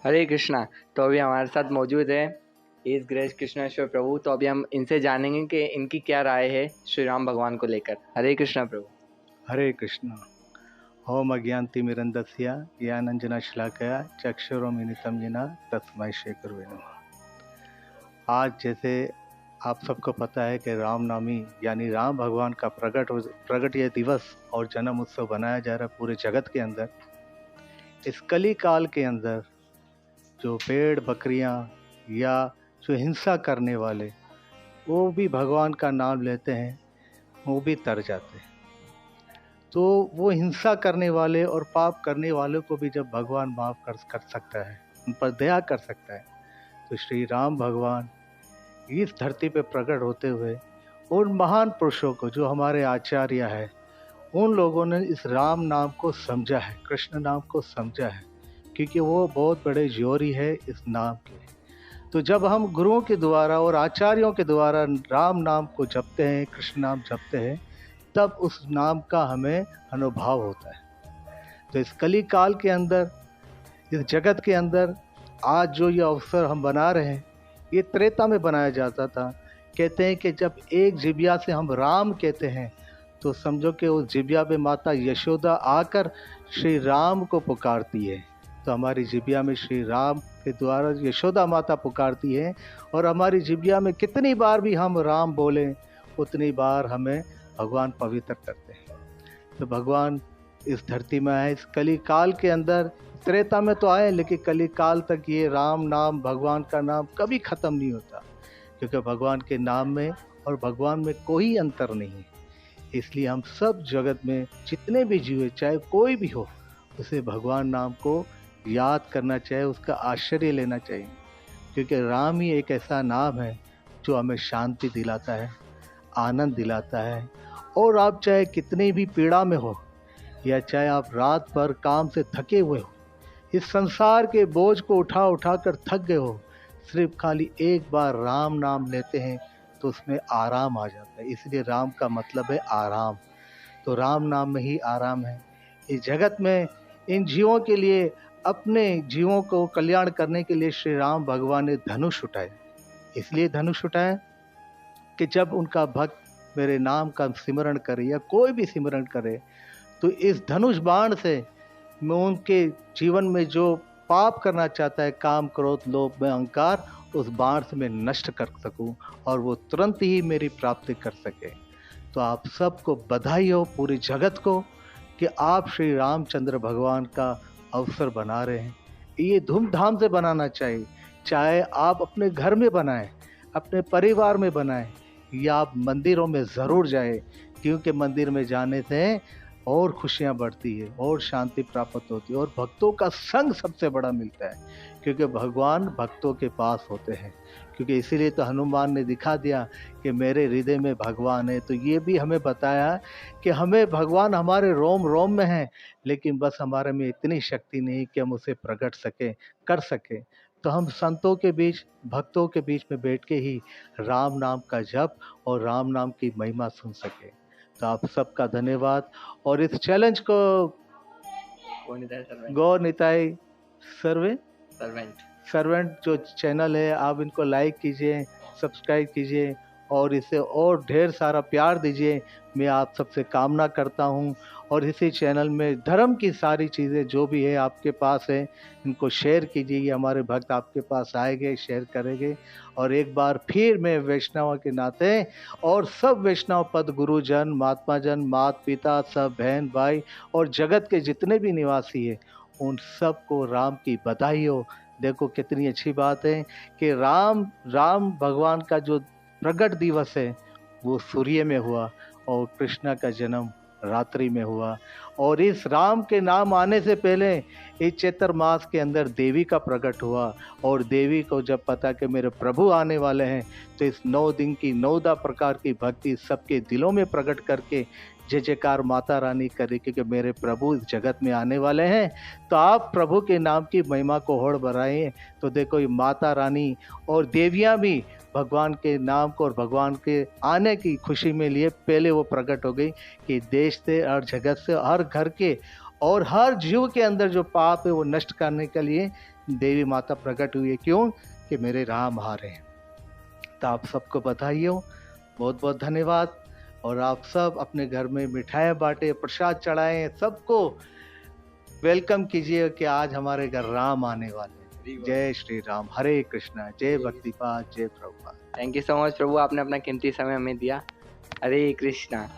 हरे कृष्णा। तो अभी हमारे साथ मौजूद है इस ग्रेस कृष्णेश्वर प्रभु। तो अभी हम इनसे जानेंगे कि इनकी क्या राय है श्री राम भगवान को लेकर। हरे कृष्णा प्रभु। हरे कृष्ण। ओम अज्ञानतिमिरन्दस्य ज्ञानाञ्जनशलाकया चक्षुरुन्मिलितं येन तस्मै श्री गुरुवे नमः। आज जैसे आप सबको पता है कि रामनवमी यानी राम भगवान का प्रगट दिवस और जन्म उत्सव बनाया जा रहा है पूरे जगत के अंदर। इस कली काल के अंदर जो भेड़ बकरियां या जो हिंसा करने वाले वो भी भगवान का नाम लेते हैं, वो भी तर जाते हैं। तो वो हिंसा करने वाले और पाप करने वालों को भी जब भगवान माफ़ कर सकता है, उन पर दया कर सकता है, तो श्री राम भगवान इस धरती पे प्रकट होते हुए उन महान पुरुषों को जो हमारे आचार्य है, उन लोगों ने इस राम नाम को समझा है, कृष्ण नाम को समझा है, क्योंकि वो बहुत बड़े जोरी है इस नाम के। तो जब हम गुरुओं के द्वारा और आचार्यों के द्वारा राम नाम को जपते हैं, कृष्ण नाम जपते हैं, तब उस नाम का हमें अनुभव होता है। तो इस कली काल के अंदर, इस जगत के अंदर आज जो ये अवसर हम बना रहे हैं, ये त्रेता में बनाया जाता था। कहते हैं कि जब एक जिबिया से हम राम कहते हैं तो समझो कि उस जिबिया पे माता यशोदा आकर श्री राम को पुकारती है। तो हमारी जिबिया में श्री राम के द्वारा यशोदा माता पुकारती है, और हमारी जिबिया में कितनी बार भी हम राम बोलें उतनी बार हमें भगवान पवित्र करते हैं। तो भगवान इस धरती में आए इस कली काल के अंदर। त्रेता में तो आए, लेकिन कली काल तक ये राम नाम, भगवान का नाम कभी ख़त्म नहीं होता, क्योंकि भगवान के नाम में और भगवान में कोई अंतर नहीं है। इसलिए हम सब जगत में जितने भी जीव, चाहे कोई भी हो, उसे भगवान नाम को याद करना चाहिए, उसका आश्चर्य लेना चाहिए, क्योंकि राम ही एक ऐसा नाम है जो हमें शांति दिलाता है, आनंद दिलाता है। और आप चाहे कितनी भी पीड़ा में हो, या चाहे आप रात भर काम से थके हुए हो, इस संसार के बोझ को उठा उठा कर थक गए हो, सिर्फ खाली एक बार राम नाम लेते हैं तो उसमें आराम आ जाता है। इसलिए राम का मतलब है आराम। तो राम नाम में ही आराम है। इस जगत में इन जीवों के लिए, अपने जीवों को कल्याण करने के लिए श्री राम भगवान ने धनुष उठाया। इसलिए धनुष उठाया कि जब उनका भक्त मेरे नाम का सिमरण करे या कोई भी सिमरण करे, तो इस धनुष बाण से मैं उनके जीवन में जो पाप करना चाहता है, काम क्रोध लोभ में अहंकार, उस बाण से मैं नष्ट कर सकूं और वो तुरंत ही मेरी प्राप्ति कर सके। तो आप सबको बधाई हो, पूरे जगत को, कि आप श्री रामचंद्र भगवान का अवसर बना रहे हैं। ये धूमधाम से बनाना चाहिए, चाहे आप अपने घर में बनाएं, अपने परिवार में बनाएं, या आप मंदिरों में ज़रूर जाएं, क्योंकि मंदिर में जाने से और खुशियाँ बढ़ती है और शांति प्राप्त होती है और भक्तों का संग सबसे बड़ा मिलता है, क्योंकि भगवान भक्तों के पास होते हैं। क्योंकि इसीलिए तो हनुमान ने दिखा दिया कि मेरे हृदय में भगवान है। तो ये भी हमें बताया कि हमें भगवान हमारे रोम रोम में है, लेकिन बस हमारे में इतनी शक्ति नहीं कि हम उसे प्रकट सके, कर सके। तो हम संतों के बीच, भक्तों के बीच में बैठ के ही राम नाम का जप और राम नाम की महिमा सुन सके। तो आप सबका धन्यवाद। और इस चैलेंज को गौर निताई सर्वेंट जो चैनल है, आप इनको लाइक कीजिए, सब्सक्राइब कीजिए और इसे और ढेर सारा प्यार दीजिए। मैं आप सबसे कामना करता हूं। और इसी चैनल में धर्म की सारी चीज़ें जो भी है आपके पास है, इनको शेयर कीजिए। ये हमारे भक्त आपके पास आएंगे, शेयर करेंगे। और एक बार फिर मैं वैष्णव के नाते और सब वैष्णव पद गुरुजन, महात्मा जन, माता पिता, सब बहन भाई और जगत के जितने भी निवासी हैं, उन सबको राम की बधाई हो। देखो कितनी अच्छी बात है कि राम भगवान का जो प्रगट दिवस है वो सूर्य में हुआ और कृष्ण का जन्म रात्रि में हुआ। और इस राम के नाम आने से पहले इस चैत्र मास के अंदर देवी का प्रकट हुआ। और देवी को जब पता कि मेरे प्रभु आने वाले हैं, तो इस 9 दिन की 9 प्रकार की भक्ति सबके दिलों में प्रकट करके जय जयकार माता रानी करे, क्योंकि मेरे प्रभु इस जगत में आने वाले हैं। तो आप प्रभु के नाम की महिमा को होड़ बढ़ाएं। तो देखो ये माता रानी और देवियां भी भगवान के नाम को और भगवान के आने की खुशी में लिए पहले वो प्रकट हो गई कि देश से और जगत से, हर घर के और हर जीव के अंदर जो पाप है वो नष्ट करने के लिए देवी माता प्रकट हुई है। क्यों? कि मेरे राम आ रहे हैं। तो आप सबको बधाई हो, बहुत बहुत धन्यवाद। और आप सब अपने घर में मिठाइयाँ बांटे, प्रसाद चढ़ाएं, सबको वेलकम कीजिए कि आज हमारे घर राम आने वाले हैं। जय श्री राम, हरे कृष्णा, जय भक्तिपाद, जय Prabhupada. Thank you so much Prabhu, आपने अपना कीमती समय हमें दिया। हरे कृष्णा।